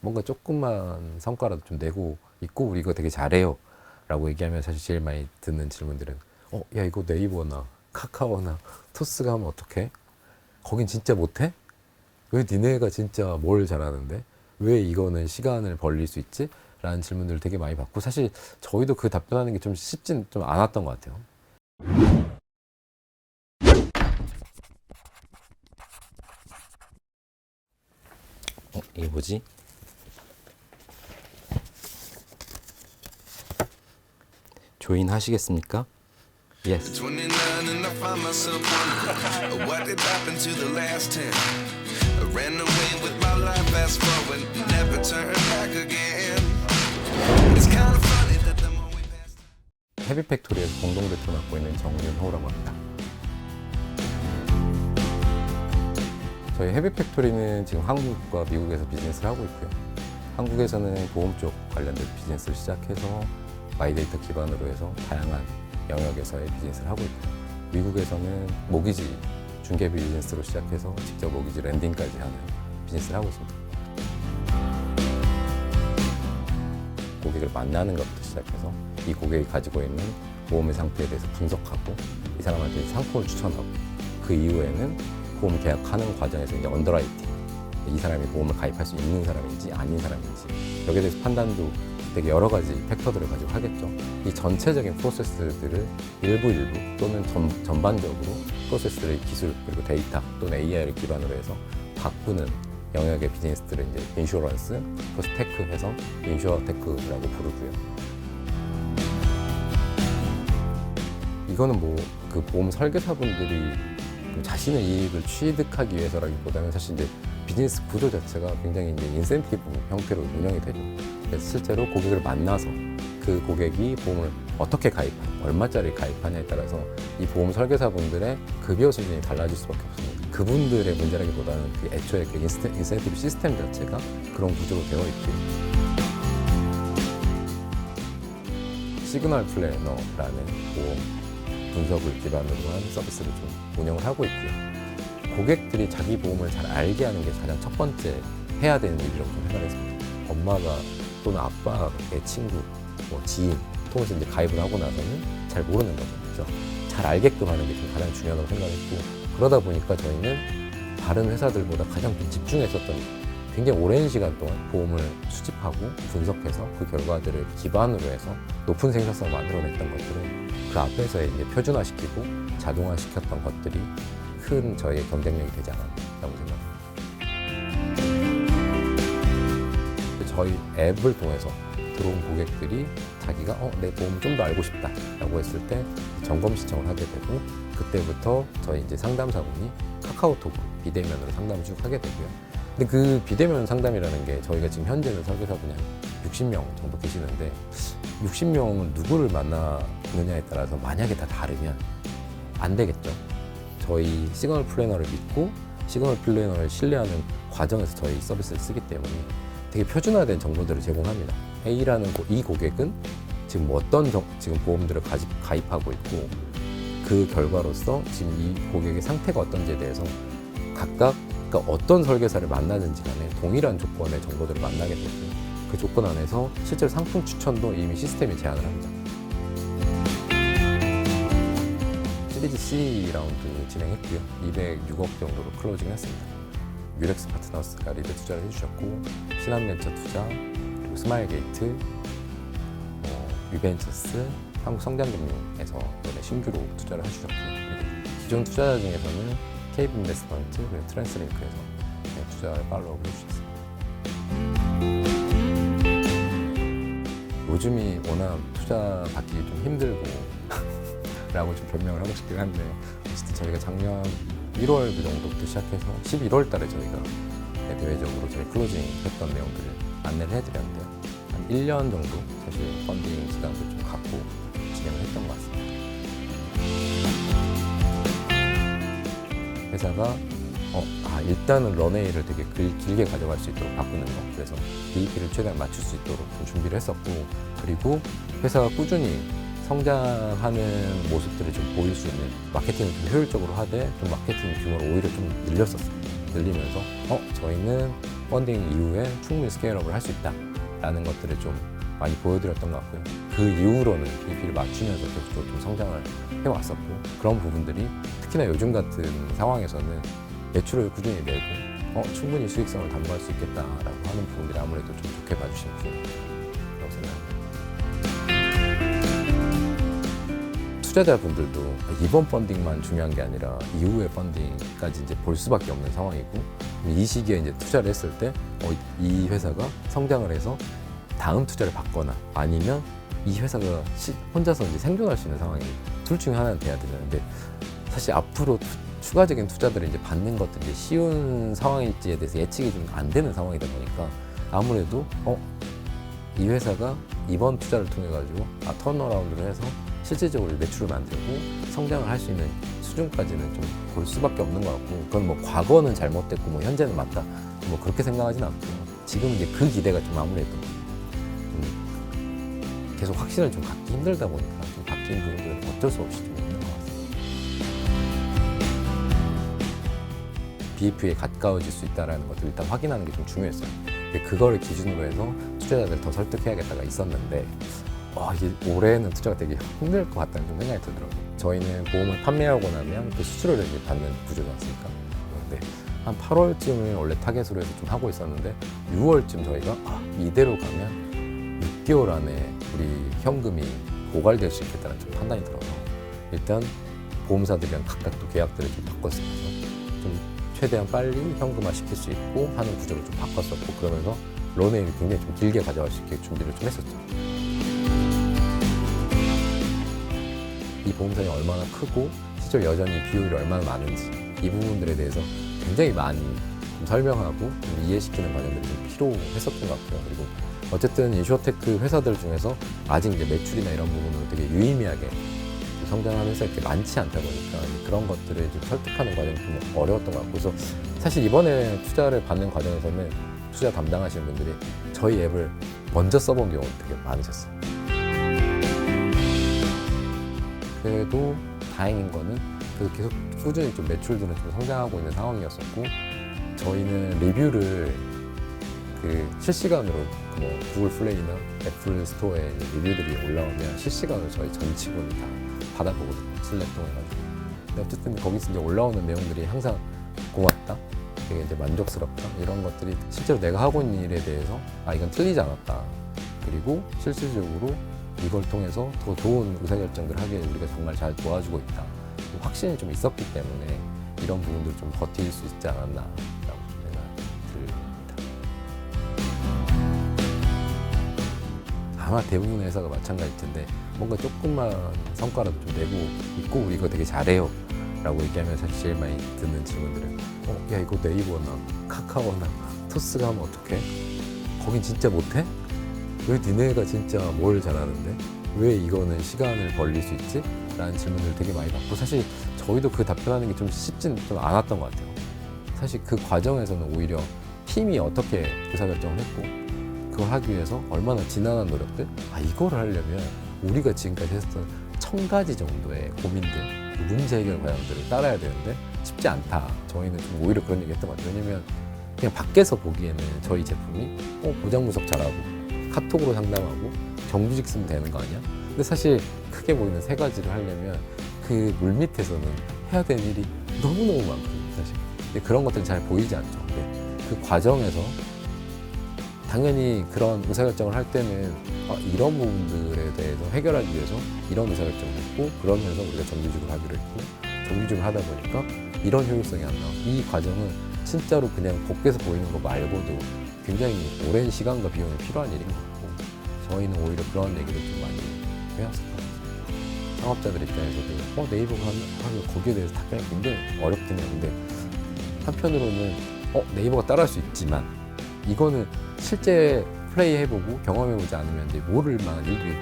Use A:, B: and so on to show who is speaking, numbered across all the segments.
A: 뭔가 조금만 성과라도 좀 내고 있고 우리 이거 되게 잘해요 라고 얘기하면 사실 제일 많이 듣는 질문들은 야 이거 네이버나 카카오나 토스가 하면 어떡해? 거긴 진짜 못해? 왜 니네가 진짜 뭘 잘하는데? 왜 이거는 시간을 벌릴 수 있지? 라는 질문들을 되게 많이 받고 사실 저희도 그 답변하는 게 좀 쉽진 좀 않았던 것 같아요. 이게 뭐지? 조인 하시겠습니까? Yes.
B: 29 and I find myself wondering what did happen to the last 10. I ran away with my life, fast forward, never turn back again. It's kind of funny that the more we pass.
A: 헤비팩토리에서 공동대표 맡고 있는 정윤호라고 합니다. 저희 헤비팩토리는 지금 한국과 미국에서 비즈니스를 하고 있고요. 한국에서는 보험 쪽 관련된 비즈니스를 시작해서 마이데이터 기반으로 해서 다양한 영역에서의 비즈니스를 하고 있고요. 미국에서는 모기지 중개 비즈니스로 시작해서 직접 모기지 랜딩까지 하는 비즈니스를 하고 있습니다. 고객을 만나는 것부터 시작해서 이 고객이 가지고 있는 보험의 상태에 대해서 분석하고 이 사람한테 상품을 추천하고 그 이후에는 보험 계약하는 과정에서 이제 언더라이팅 이 사람이 보험을 가입할 수 있는 사람인지 아닌 사람인지 여기에 대해서 판단도 되게 여러 가지 팩터들을 가지고 하겠죠. 이 전체적인 프로세스들을 일부 또는 전반적으로 프로세스들의 기술 그리고 데이터 또는 AI를 기반으로 해서 바꾸는 영역의 비즈니스들을 이제 인슈어런스, 그래서 테크 해서 인슈어 테크라고 부르고요. 이거는 뭐 그 보험 설계사분들이 자신의 이익을 취득하기 위해서라기보다는 사실 이제 비즈니스 구조 자체가 굉장히 이제 인센티브 형태로 운영이 되죠. 그래서 실제로 고객을 만나서 그 고객이 보험을 어떻게 가입하고 얼마짜리 가입하냐에 따라서 이 보험 설계사분들의 급여 수준이 달라질 수밖에 없습니다. 그분들의 문제라기보다는 그 애초에 그 인센티브 시스템 자체가 그런 구조로 되어 있고요. 시그널 플래너라는 보험 분석을 기반으로 한 서비스를 좀 운영을 하고 있고요. 고객들이 자기 보험을 잘 알게 하는 게 가장 첫 번째 해야 되는 일이라고 좀 생각했습니다. 엄마가 또는 아빠의 친구, 뭐 지인 통해서 이제 가입을 하고 나서는 잘 모르는 거죠. 그래서 잘 알게끔 하는 게 좀 가장 중요하다고 생각했고 그러다 보니까 저희는 다른 회사들보다 가장 좀 집중했었던 굉장히 오랜 시간 동안 보험을 수집하고 분석해서 그 결과들을 기반으로 해서 높은 생산성을 만들어냈던 것들은 그 앞에서 이제 표준화시키고 자동화시켰던 것들이 큰 저희의 경쟁력이 되지 않았다고 생각합니다. 저희 앱을 통해서 들어온 고객들이 자기가 내 보험 좀 더 알고 싶다 라고 했을 때 점검 신청을 하게 되고 그때부터 저희 이제 상담사분이 카카오톡으로 비대면으로 상담을 쭉 하게 되고요. 근데 그 비대면 상담이라는 게 저희가 지금 현재는 설계사분이 한 60명 정도 계시는데 60명을 누구를 만나느냐에 따라서 만약에 다 다르면 안 되겠죠. 저희 시그널 플래너를 믿고 시그널 플래너를 신뢰하는 과정에서 저희 서비스를 쓰기 때문에 되게 표준화된 정보들을 제공합니다. A라는 이 고객은 지금 어떤 지금 보험들을 가입하고 있고 그 결과로서 지금 이 고객의 상태가 어떤지에 대해서 각각 그러니까 어떤 설계사를 만나든지 간에 동일한 조건의 정보들을 만나게 되고 그 조건 안에서 실제로 상품 추천도 이미 시스템이 제안을 합니다. 시리즈 C 라운드 진행했고요. 206억 정도로 클로징 했습니다. 뮤렉스 파트너스가 리드 투자를 해주셨고 신한벤처 투자, 그리고 스마일게이트, 유벤처스, 한국성장금융에서 이번에 신규로 투자를 해주셨고요. 기존 투자자 중에서는 KB인베스트먼트, 그리고 트랜스링크에서 투자를 팔로우 해주셨습니다. 요즘이 워낙 투자 받기 좀 힘들고 라고 좀 변명을 하고 싶긴 한데 어쨌든 저희가 작년 1월 그 정도부터 시작해서 11월 달에 저희가 대외적으로 저희 클로징 했던 내용들을 안내를 해드렸는데요. 한 1년 정도 사실 펀딩 기간도 좀 갖고 진행을 했던 것 같습니다. 회사가 일단은 런웨이를 되게 길게 가져갈 수 있도록 바꾸는 거, 그래서 BEP를 최대한 맞출 수 있도록 좀 준비를 했었고, 그리고 회사가 꾸준히 성장하는 모습들을 좀 보일 수 있는 마케팅을 좀 효율적으로 하되 좀 마케팅 규모를 오히려 좀 늘렸었어요. 늘리면서 저희는 펀딩 이후에 충분히 스케일업을 할 수 있다 라는 것들을 좀 많이 보여드렸던 것 같고요. 그 이후로는 BEP를 맞추면서 계속 좀 성장을 해왔었고, 그런 부분들이 특히나 요즘 같은 상황에서는 매출을 꾸준히 내고 충분히 수익성을 담보할 수 있겠다라고 하는 부분들이 아무래도 좀 좋게 봐주신 부분이라고 생각합니다. 투자자분들도 이번 펀딩만 중요한 게 아니라 이후의 펀딩까지 이제 볼 수밖에 없는 상황이고, 이 시기에 이제 투자를 했을 때 이 회사가 성장을 해서 다음 투자를 받거나 아니면 이 회사가 혼자서 이제 생존할 수 있는 상황이 둘 중에 하나는 돼야 되는데, 사실 앞으로 추가적인 투자들을 이제 받는 것도 이제 쉬운 상황일지에 대해서 예측이 좀 안 되는 상황이다 보니까 아무래도 이 회사가 이번 투자를 통해 가지고 턴어라운드를 해서 실질적으로 매출을 만들고 성장을 할 수 있는 수준까지는 좀 볼 수밖에 없는 것 같고, 그건 뭐 과거는 잘못됐고 뭐 현재는 맞다 뭐 그렇게 생각하진 않고요. 지금 이제 그 기대가 좀 아무래도 계속 확신을 좀 갖기 힘들다 보니까 좀 바뀐 부분들은 어쩔 수 없이 좀 있는 것 같습니다. BEP에 가까워질 수 있다는 것을 일단 확인하는 게 좀 중요했어요. 그거를 기준으로 해서 투자자들을 더 설득해야겠다가 있었는데 이게 올해는 투자가 되게 힘들 것 같다는 좀 생각이 들더라고요. 저희는 보험을 판매하고 나면 그 수수료를 이제 받는 구조지 않습니까? 근데 한 8월쯤을 원래 타겟으로 해서 좀 하고 있었는데 6월쯤 저희가 이대로 가면 6개월 안에 우리 현금이 고갈될 수 있겠다는 좀 판단이 들어서 일단 보험사들이랑 각각 또 계약들을 좀 바꿨으면서 좀 최대한 빨리 현금화 시킬 수 있고 하는 구조를 좀 바꿨었고, 그러면서 런웨이를 굉장히 좀 길게 가져갈 수 있게 준비를 좀 했었죠. 이 보험사이 얼마나 크고 실제 여전히 비율이 얼마나 많은지 이 부분들에 대해서 굉장히 많이 좀 설명하고 좀 이해시키는 과정들이 좀 필요했었던 것 같고요. 그리고 어쨌든 인슈어테크 회사들 중에서 아직 이제 매출이나 이런 부분으로 되게 유의미하게 성장하는 회사가 이렇게 많지 않다 보니까 그런 것들을 좀 설득하는 과정이 좀 어려웠던 것 같고, 그래서 사실 이번에 투자를 받는 과정에서는 투자 담당하시는 분들이 저희 앱을 먼저 써본 경우가 되게 많으셨어요. 그래도 다행인 거는 그래도 계속 꾸준히 좀 매출들은 좀 성장하고 있는 상황이었었고, 저희는 리뷰를 실시간으로 뭐 구글 플레이나 애플 스토어에 리뷰들이 올라오면 실시간으로 저희 전 직원이 다 받아보거든요. 슬랙 통해가지고. 근데 어쨌든 거기서 이제 올라오는 내용들이 항상 고맙다, 되게 이제 만족스럽다, 이런 것들이 실제로 내가 하고 있는 일에 대해서 이건 틀리지 않았다, 그리고 실질적으로 이걸 통해서 더 좋은 의사결정들을 하기에 우리가 정말 잘 도와주고 있다, 확신이 좀 있었기 때문에 이런 부분들 좀 버틸 수 있지 않았나라고 생각이 듭니다. 아마 대부분의 회사가 마찬가지일 텐데 뭔가 조금만 성과라도 좀 내고 있고 우리 이거 되게 잘해요 라고 얘기하면 사실 제일 많이 듣는 질문들은 야 이거 네이버나 카카오나 토스가 하면 어떡해? 거긴 진짜 못해? 왜 니네가 진짜 뭘 잘하는데? 왜 이거는 시간을 벌릴 수 있지? 라는 질문을 되게 많이 받고, 사실 저희도 그 답변하는 게 좀 쉽진 좀 않았던 것 같아요. 사실 그 과정에서는 오히려 팀이 어떻게 의사결정을 했고 그걸 하기 위해서 얼마나 지난한 노력들, 이거를 하려면 우리가 지금까지 했던 1000가지 정도의 고민들, 문제 해결 과정들을 따라야 되는데 쉽지 않다. 저희는 좀 오히려 그런 얘기 했던 것 같아요. 왜냐면 그냥 밖에서 보기에는 저희 제품이 보장 분석 잘하고 카톡으로 상담하고 정규직 쓰면 되는 거 아니야? 근데 사실 크게 보이는 3가지를 하려면 그 물밑에서는 해야 될 일이 너무너무 많거든요, 사실. 근데 그런 것들은 잘 보이지 않죠. 근데 그 과정에서 당연히 그런 의사결정을 할 때는 이런 부분들에 대해서 해결하기 위해서 이런 의사결정을 했고, 그러면서 우리가 정규직을 하기로 했고, 정규직을 하다 보니까 이런 효율성이 안 나와. 이 과정은 진짜로 그냥 밖에서 보이는 거 말고도 굉장히 오랜 시간과 비용이 필요한 일인 것 같고, 저희는 오히려 그런 얘기를 좀 많이 해왔었던 것 같아요. 창업자들 입장에서도 네이버가 하면 거기에 대해서 답변이 굉장히 어렵긴 했는데, 한편으로는 네이버가 따라할 수 있지만 이거는 실제 플레이 해보고 경험해보지 않으면 이제 모를 만한 일들이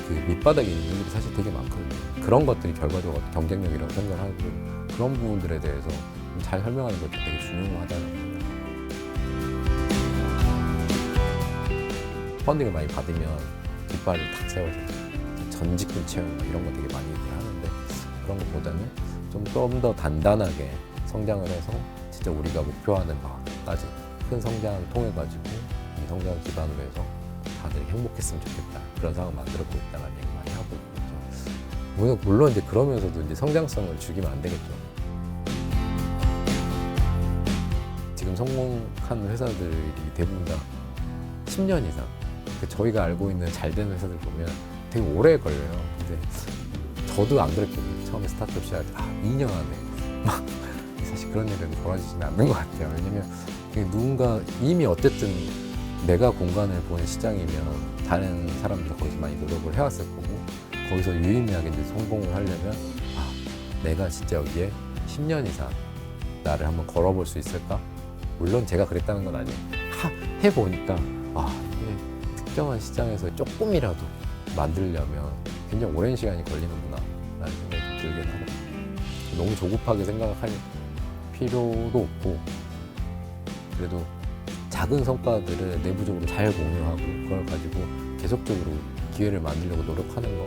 A: 그 밑바닥에 있는 일들이 사실 되게 많거든요. 그런 것들이 결과적으로 경쟁력이라고 생각을 하고, 그런 부분들에 대해서 잘 설명하는 것도 되게 중요하다는 겁니다. 펀딩을 많이 받으면 뒷발을 탁 세워서 전직금 채용 이런 거 되게 많이 하는데, 그런 것보다는 좀 더 단단하게 성장을 해서 진짜 우리가 목표하는 바까지 큰 성장 통해 가지고 이 성장 기반으로 해서 다들 행복했으면 좋겠다. 그런 상황을 만들었고 있다는 얘기 많이 하고 있죠. 물론 이제 그러면서도 이제 성장성을 죽이면 안 되겠죠. 지금 성공한 회사들이 대부분 다 10년 이상. 저희가 알고 있는 잘 된 회사들 보면 되게 오래 걸려요. 근데 저도 안 그랬거든요. 처음에 스타트업 시작할 때 2년 안에 막 사실 그런 일은 벌어지지는 않는 것 같아요. 왜냐면 누군가 이미 어쨌든 내가 공간을 보는 시장이면 다른 사람들 거기서 많이 노력을 해왔을 거고 거기서 유의미하게 이제 성공을 하려면 내가 진짜 여기에 10년 이상 나를 한번 걸어볼 수 있을까? 물론 제가 그랬다는 건 아니에요. 해보니까 이게 특정한 시장에서 조금이라도 만들려면 굉장히 오랜 시간이 걸리는구나 라는 생각이 좀 들긴 하거든요. 너무 조급하게 생각할 필요도 없고 그래도 작은 성과들을 내부적으로 잘 공유하고 그걸 가지고 계속적으로 기회를 만들려고 노력하는 거